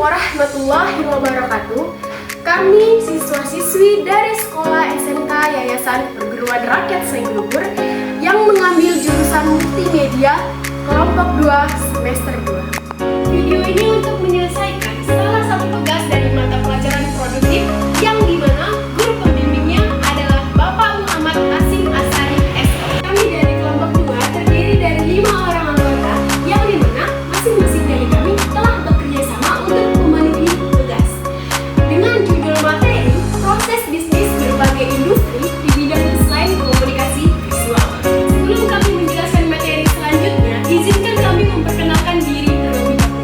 warahmatullahi wabarakatuh. Kami siswa-siswi dari Sekolah SMK Yayasan Perguruan Rakyat Sailuhur yang mengambil jurusan Multimedia kelompok 2 semester 2. Video ini untuk menyelesaikan salah satu tugas dari mata pelajaran produktif yang dimana guru pembimbingnya adalah Bapak Muhammad Hasim Asari SO. Kami dari kelompok 2 terdiri dari 5 orang anggota yang dimana masing-masing dari kami telah bekerja sama untuk memenuhi tugas. Dengan judul materi proses bisnis berbagai industri di bidang desain komunikasi visual. Sebelum kami menjelaskan materi selanjutnya, izinkan kami memperkenalkan diri terlebih dahulu.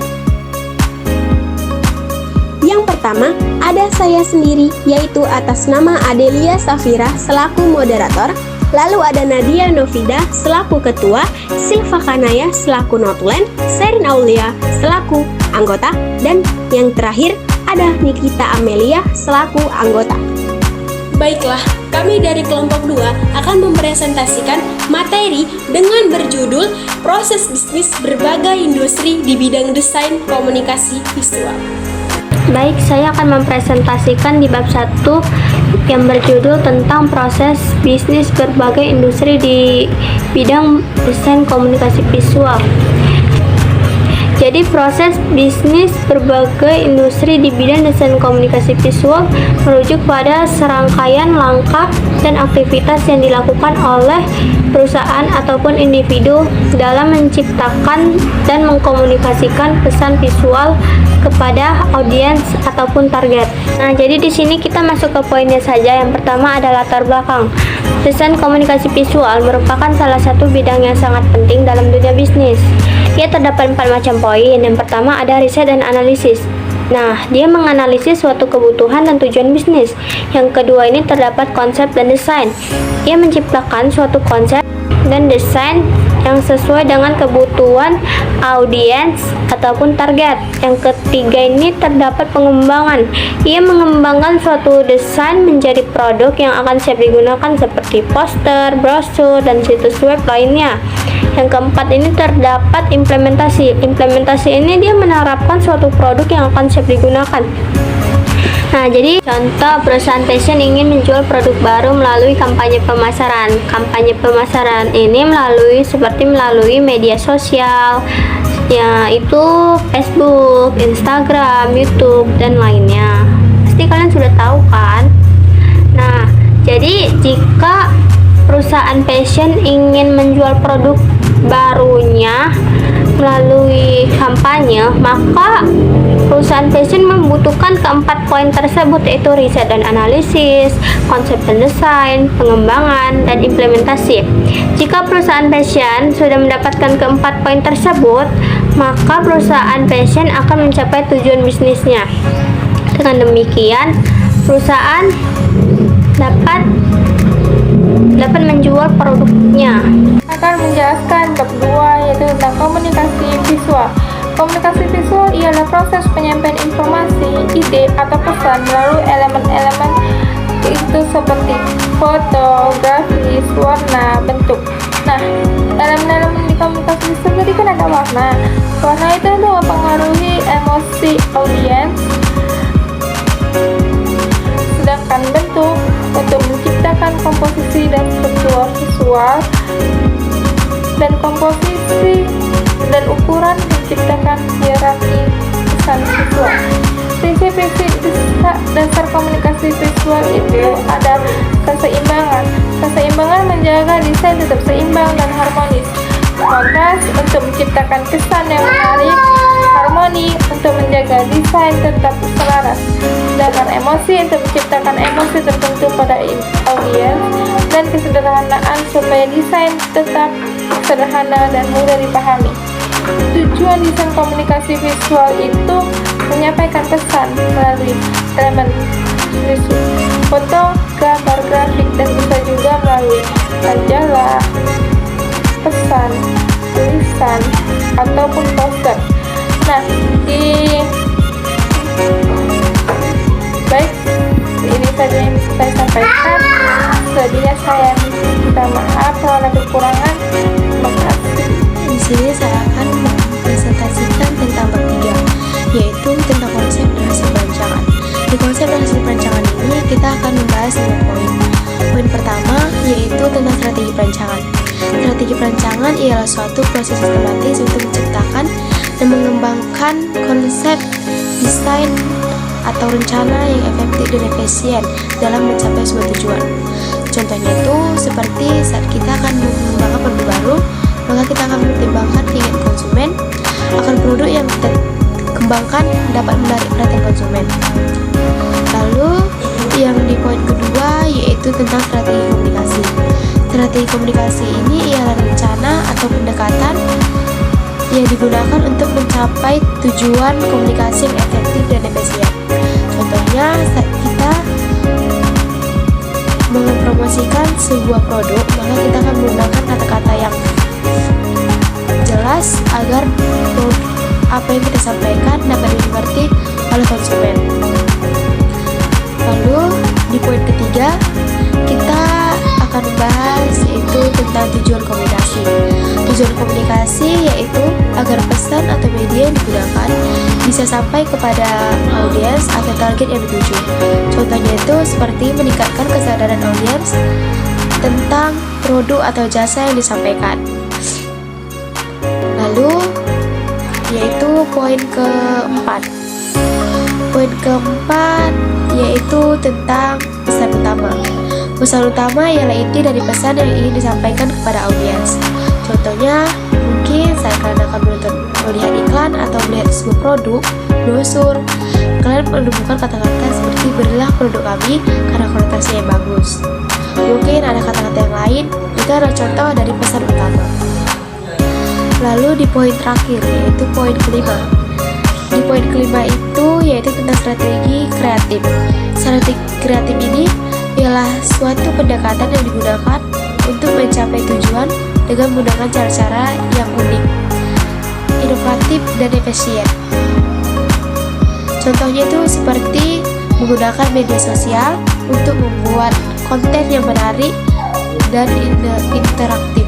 Yang pertama, ada saya sendiri, yaitu atas nama Adelia Safira selaku moderator. Lalu ada Nadia Novida selaku ketua, Silva Kanaya selaku notulen, Serin Aulia selaku anggota, dan yang terakhir ada Nikita Amelia selaku anggota. Baiklah, kami dari kelompok 2 akan mempresentasikan materi dengan berjudul proses bisnis berbagai industri di bidang desain komunikasi visual. Baik, saya akan mempresentasikan di bab 1 yang berjudul tentang proses bisnis berbagai industri di bidang desain komunikasi visual. Jadi proses bisnis berbagai industri di bidang desain komunikasi visual merujuk pada serangkaian langkah dan aktivitas yang dilakukan oleh perusahaan ataupun individu dalam menciptakan dan mengkomunikasikan pesan visual kepada audiens ataupun target. Nah, jadi di sini kita masuk ke poinnya saja. Yang pertama adalah latar belakang. Desain komunikasi visual merupakan salah satu bidang yang sangat penting dalam dunia bisnis. Ia terdapat 4 macam poin. Yang pertama ada riset dan analisis. Nah, dia menganalisis suatu kebutuhan dan tujuan bisnis. Yang kedua ini terdapat konsep dan desain. Ia menciptakan suatu konsep dan desain yang sesuai dengan kebutuhan audiens ataupun target. Yang ketiga ini terdapat pengembangan. Ia mengembangkan suatu desain menjadi produk yang akan siap digunakan seperti poster, brosur, dan situs web lainnya. Yang keempat ini terdapat implementasi. Implementasi ini dia menerapkan suatu produk yang akan siap digunakan. Nah, jadi contoh perusahaan fashion ingin menjual produk baru melalui kampanye pemasaran. Kampanye pemasaran ini seperti melalui media sosial, yaitu Facebook, Instagram, YouTube, dan lainnya. Pasti kalian sudah tahu kan? Nah, jadi jika perusahaan fashion ingin menjual produk barunya melalui kampanye, maka perusahaan fashion membutuhkan keempat poin tersebut, yaitu riset dan analisis, konsep dan desain, pengembangan, dan implementasi. Jika perusahaan fashion sudah mendapatkan keempat poin tersebut, maka perusahaan fashion akan mencapai tujuan bisnisnya. Dengan demikian, perusahaan dapat menjual produknya. Akan menjelaskan bab 2 yaitu tentang komunikasi visual. Komunikasi visual ialah proses penyampaian informasi, ide, atau pesan melalui elemen-elemen itu seperti foto, grafis, warna, bentuk. Nah, elemen-elemen di komunikasi visual tadi kan ada warna. Warna itu untuk mempengaruhi emosi audiens, sedangkan bentuk untuk menciptakan komposisi dan struktur visual, dan komposisi dan ukuran menciptakan hierarki pesan visual. Prinsip-prinsip dasar komunikasi visual itu ada keseimbangan. Keseimbangan menjaga desain tetap seimbang dan harmonis. Kontras untuk menciptakan kesan yang menarik, harmoni untuk menjaga desain tetap selaras, sedangkan emosi untuk menciptakan emosi tertentu pada audiens, dan kesederhanaan supaya desain tetap sederhana dan mudah dipahami. Tujuan desain komunikasi visual itu menyampaikan pesan melalui elemen visual, foto, gambar, grafik, dan bisa juga melalui majalah, pesan, tulisan, ataupun poster. Nah, baik, ini saja yang bisa saya sampaikan. Selebihnya saya minta maaf kalau ada kekurangan. Terima kasih. Di sini saya akan mempresentasikan tentang bab 3, yaitu yaitu tentang konsep dan hasil perancangan. Di konsep dan hasil perancangan ini kita akan membahas 5 poin. Poin pertama yaitu tentang strategi perancangan. Strategi perancangan ialah suatu proses sistematis untuk menciptakan dan mengembangkan konsep, desain, atau rencana yang efektif dan efisien dalam mencapai sebuah tujuan. Contohnya itu seperti saat kita akan mengembangkan produk baru, maka kita akan mempertimbangkan keinginan konsumen akan produk yang kita kembangkan dapat menarik perhatian konsumen. Lalu yang di poin kedua yaitu tentang strategi komunikasi. Strategi komunikasi ini ialah rencana atau pendekatan yang digunakan untuk mencapai tujuan komunikasi yang efektif dan efisien. Contohnya saat kita mempromosikan sebuah produk, maka kita akan menggunakan kata-kata yang jelas agar apa yang kita sampaikan dapat dimengerti oleh konsumen. Lalu di poin ketiga kita akan membahas yaitu tentang tujuan komunikasi. Tujuan komunikasi yaitu agar pesan atau media yang digunakan bisa sampai kepada audiens atau target yang dituju. Contohnya itu seperti meningkatkan kesadaran audiens tentang produk atau jasa yang disampaikan. Lalu yaitu poin keempat. Poin keempat yaitu tentang pesan utama. Pesan utama ialah inti dari pesan yang ingin disampaikan kepada audiens. Contohnya mungkin saat kalian akan melihat iklan atau melihat sebuah produk, brosur, kalian menemukan kata-kata seperti belilah produk kami karena kualitasnya yang bagus. Mungkin ada kata-kata yang lain, itu adalah contoh dari pesan utama. Lalu di poin terakhir yaitu poin kelima. Di poin kelima itu yaitu tentang strategi kreatif. Strategi kreatif ini ialah suatu pendekatan yang digunakan untuk mencapai tujuan dengan menggunakan cara-cara yang unik, inovatif, dan efisien. Contohnya itu seperti menggunakan media sosial untuk membuat konten yang menarik dan interaktif.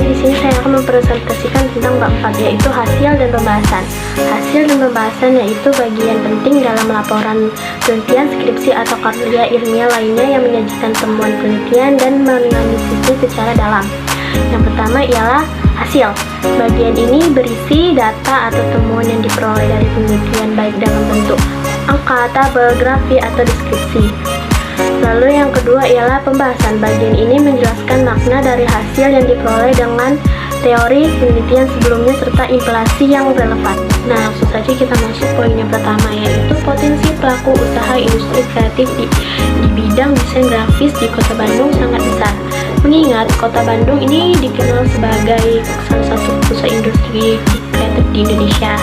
Di sini saya akan mempresentasikan tentang bab 4 yaitu hasil dan pembahasan. Hasil dan pembahasan yaitu bagian penting dalam laporan penelitian, skripsi atau karya ilmiah lainnya yang menyajikan temuan penelitian dan menganalisisnya secara dalam. Yang pertama ialah hasil. Bagian ini berisi data atau temuan yang diperoleh dari penelitian baik dalam bentuk angka, tabel, grafik, atau deskripsi. Lalu yang kedua ialah pembahasan. Bagian ini menjelaskan makna dari hasil yang diperoleh dengan teori penelitian sebelumnya serta implikasi yang relevan. Nah, langsung saja kita masuk poin yang pertama yaitu potensi pelaku usaha industri kreatif di bidang desain grafis di Kota Bandung sangat besar. Mengingat Kota Bandung ini dikenal sebagai salah satu pusat industri kreatif di Indonesia.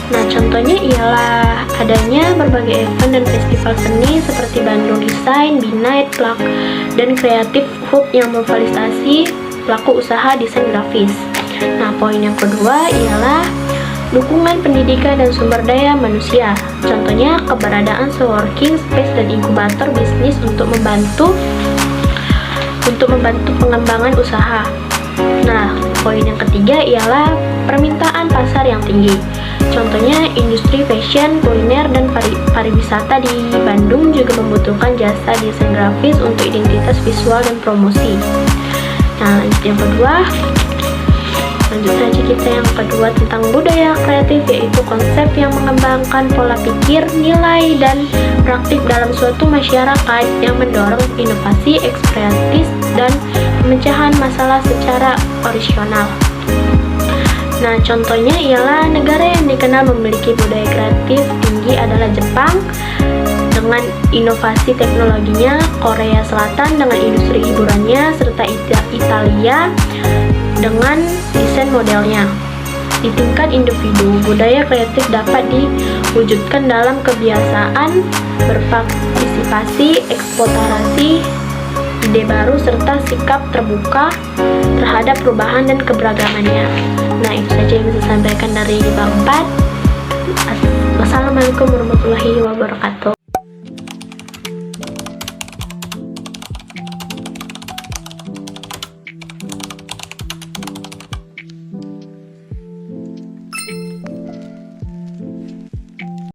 Nah, contohnya ialah adanya berbagai event dan festival seni seperti Bandung Design, B-Night, Plak, dan Creative Hub yang memfasilitasi pelaku usaha desain grafis. Nah, poin yang kedua ialah dukungan pendidikan dan sumber daya manusia. Contohnya keberadaan co-working space dan inkubator bisnis untuk membantu pengembangan usaha. Nah, poin yang ketiga ialah permintaan pasar yang tinggi. Contohnya industri fashion, kuliner, dan pariwisata di Bandung juga membutuhkan jasa desain grafis untuk identitas visual dan promosi. Nah, lanjut saja kita yang kedua tentang budaya kreatif yaitu konsep yang mengembangkan pola pikir, nilai, dan praktik dalam suatu masyarakat yang mendorong inovasi, ekspresif, dan pemecahan masalah secara orisinal. Nah, contohnya ialah negara yang dikenal memiliki budaya kreatif tinggi adalah Jepang dengan inovasi teknologinya, Korea Selatan dengan industri hiburannya, serta Italia dengan desain modelnya. Di tingkat individu, budaya kreatif dapat diwujudkan dalam kebiasaan berpartisipasi, eksplorasi ide baru, serta sikap terbuka terhadap perubahan dan keberagamannya. Nah, itu saja yang bisa saya sampaikan dari bab 4. Wassalamualaikum warahmatullahi wabarakatuh.